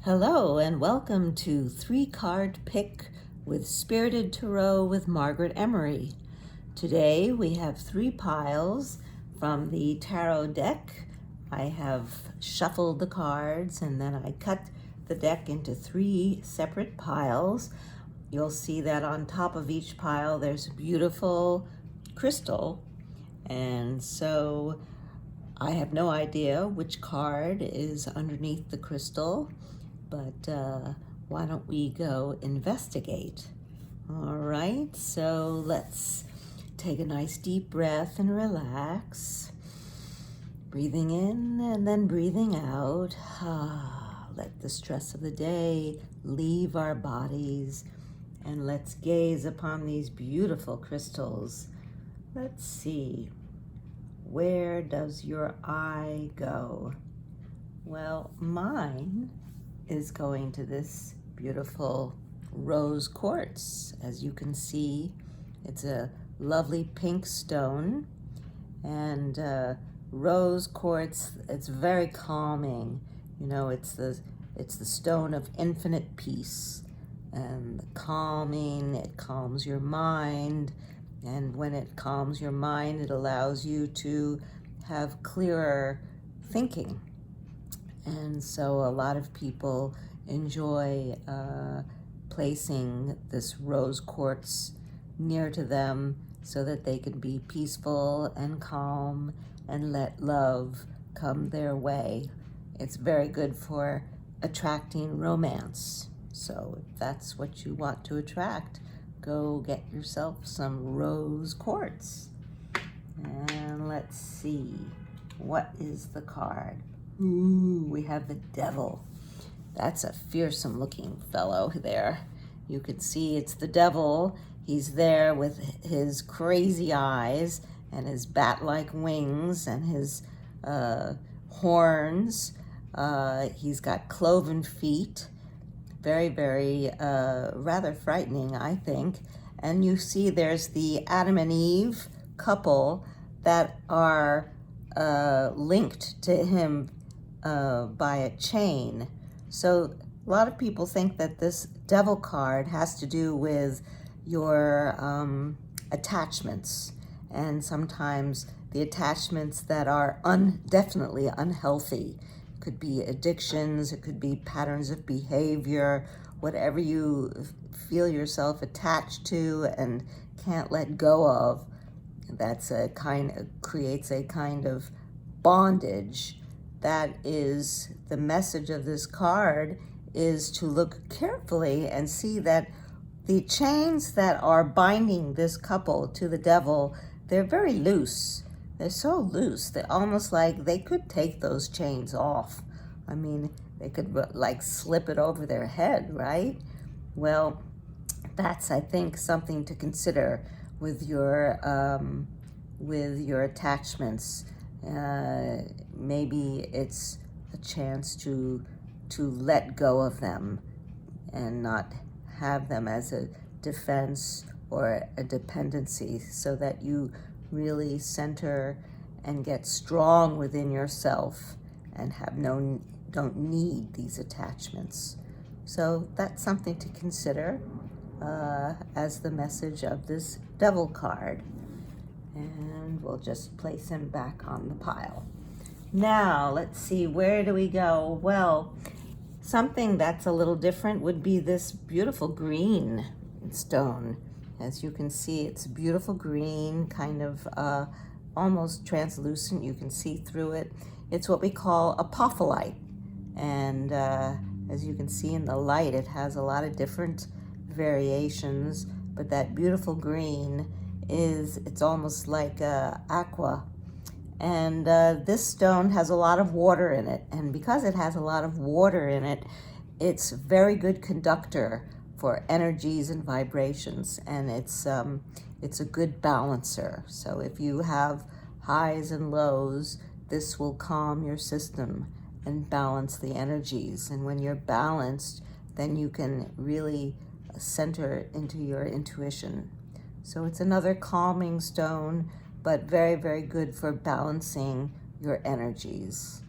Hello and welcome to 3-Card Pick with Spirited Tarot with Margaret Emery. Today we have 3 piles from the tarot deck. I have shuffled the cards and then I cut the deck into 3 separate piles. You'll see that on top of each pile there's a beautiful crystal, and so I have no idea which card is underneath the crystal, but why don't we go investigate? All right, so let's take a nice deep breath and relax. Breathing in and then breathing out. Let the stress of the day leave our bodies, and let's gaze upon these beautiful crystals. Let's see. Where does your eye go? Well, mine is going to this beautiful rose quartz. As you can see, it's a lovely pink stone, and rose quartz, it's very calming. You know, it's the stone of infinite peace and calming. It calms your mind, and when it calms your mind, it allows you to have clearer thinking. And so a lot of people enjoy placing this rose quartz near to them so that they can be peaceful and calm and let love come their way. It's very good for attracting romance. So if that's what you want to attract, go get yourself some rose quartz. And let's see, what is the card? Ooh, we have the devil. That's a fearsome looking fellow there. You can see it's the devil. He's there with his crazy eyes and his bat-like wings and his horns. He's got cloven feet. Very, very rather frightening, I think. And you see there's the Adam and Eve couple that are linked to him by a chain. So a lot of people think that this devil card has to do with your attachments, and sometimes the attachments that are definitely unhealthy. It could be addictions, it could be patterns of behavior, whatever you feel yourself attached to and can't let go of. Creates a kind of bondage. That is the message of this card, is to look carefully and see that the chains that are binding this couple to the devil, they're very loose. They're so loose, they're almost like they could take those chains off. I mean, they could like slip it over their head, right? Well, that's, I think, something to consider with your attachments. Maybe it's a chance to let go of them and not have them as a defense or a dependency, so that you really center and get strong within yourself and don't need these attachments. So that's something to consider as the message of this devil card. And we'll just place him back on the pile. Now, let's see, where do we go? Well, something that's a little different would be this beautiful green stone. As you can see, it's beautiful green, kind of almost translucent. You can see through it. It's what we call apophyllite. And as you can see in the light, it has a lot of different variations, but that beautiful green it's almost like aqua. And this stone has a lot of water in it, and because it has a lot of water in it, it's a very good conductor for energies and vibrations, and it's a good balancer. So if you have highs and lows, this will calm your system and balance the energies. And when you're balanced, then you can really center into your intuition. So it's another calming stone, but very, very good for balancing your energies.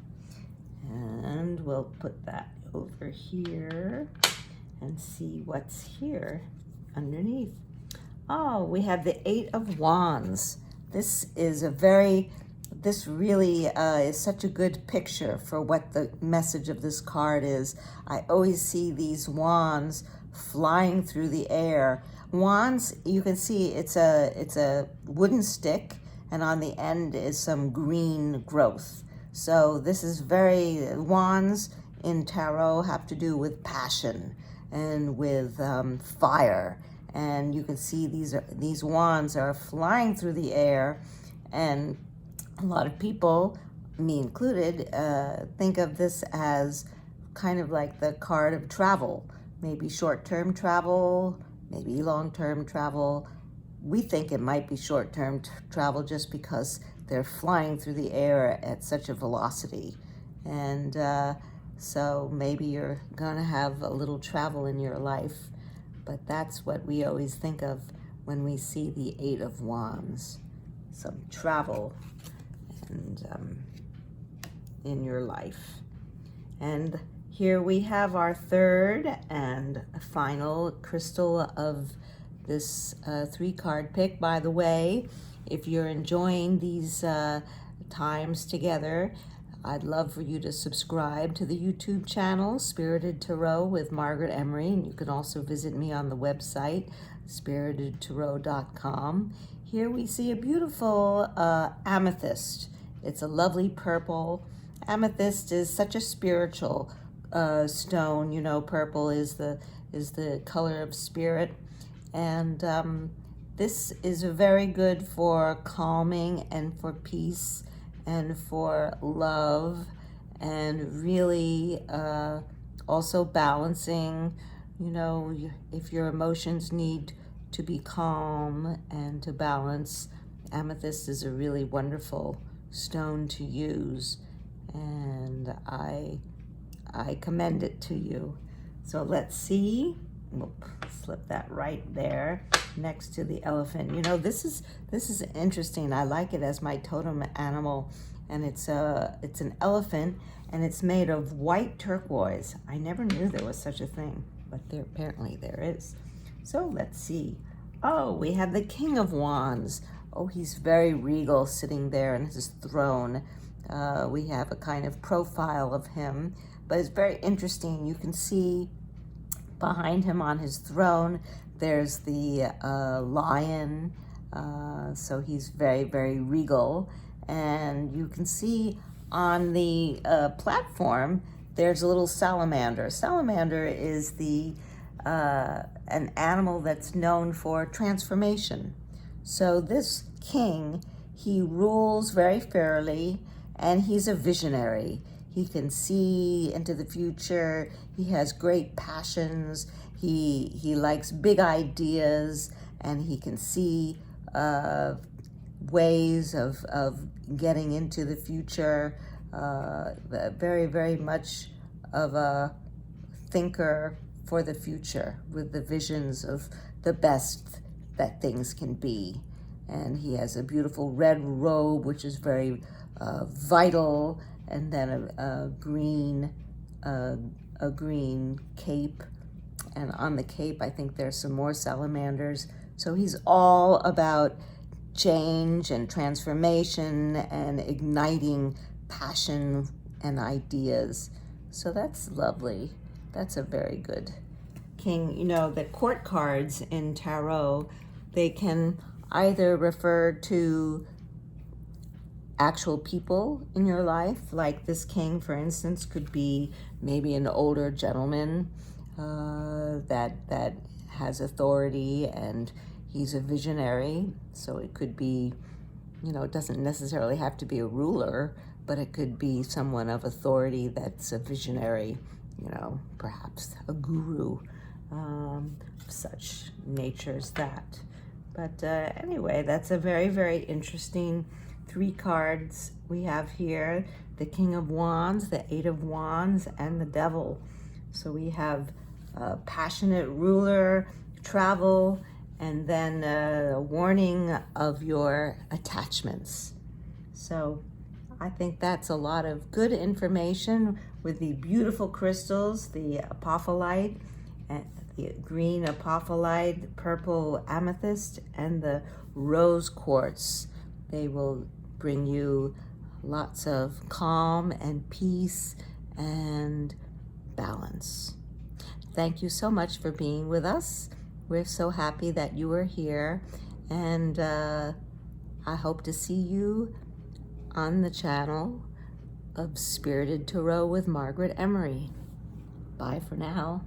And we'll put that over here and see what's here underneath. Oh, we have the Eight of Wands. This really is such a good picture for what the message of this card is. I always see these wands flying through the air. Wands, you can see it's a wooden stick, and on the end is some green growth. So this is wands in tarot have to do with passion and with fire. And you can see these wands are flying through the air, and a lot of people, me included, think of this as kind of like the card of travel, maybe short-term travel, maybe long-term travel. We think it might be short-term travel just because they're flying through the air at such a velocity. And so maybe you're going to have a little travel in your life. But that's what we always think of when we see the Eight of Wands, some travel and in your life. And here we have our third and final crystal of this 3-card pick. By the way, if you're enjoying these times together, I'd love for you to subscribe to the YouTube channel, Spirited Tarot with Margaret Emery, and you can also visit me on the website, spiritedtarot.com. Here we see a beautiful amethyst. It's a lovely purple. Amethyst is such a spiritual stone. You know, purple is the color of spirit, and this is very good for calming and for peace and for love, and really also balancing. You know, if your emotions need to be calm and to balance, amethyst is a really wonderful stone to use, and I commend it to you. So let's see. We'll slip that right there next to the elephant. You know, this is interesting. I like it as my totem animal, and it's an elephant, and it's made of white turquoise. I never knew there was such a thing, but apparently there is. So let's see. Oh, we have the King of Wands. Oh, he's very regal, sitting there in his throne. We have a kind of profile of him, but it's very interesting. You can see behind him on his throne, there's the lion, so he's very, very regal. And you can see on the platform, there's a little salamander. Salamander is an animal that's known for transformation. So this king, he rules very fairly, and he's a visionary. He can see into the future. He has great passions. He likes big ideas, and he can see ways of getting into the future. Very, very much of a thinker for the future, with the visions of the best that things can be. And he has a beautiful red robe, which is very vital, and then a green cape, and on the cape I think there's some more salamanders. So he's all about change and transformation and igniting passion and ideas. So that's lovely. That's a very good king. You know, the court cards in tarot, they can either refer to actual people in your life, like this king, for instance, could be maybe an older gentleman that has authority, and he's a visionary. So it could be, you know, it doesn't necessarily have to be a ruler, but it could be someone of authority that's a visionary, you know, perhaps a guru, such nature as that. But anyway, that's a very, very interesting 3 cards we have here: the King of Wands, the Eight of Wands, and the Devil. So we have a passionate ruler, travel, and then a warning of your attachments. So I think that's a lot of good information with the beautiful crystals, the apophyllite, and the green apophyllite, the purple amethyst, and the rose quartz. They will bring you lots of calm and peace and balance. Thank you so much for being with us. We're so happy that you are here, and I hope to see you on the channel of Spirited Tarot with Margaret Emery. Bye for now.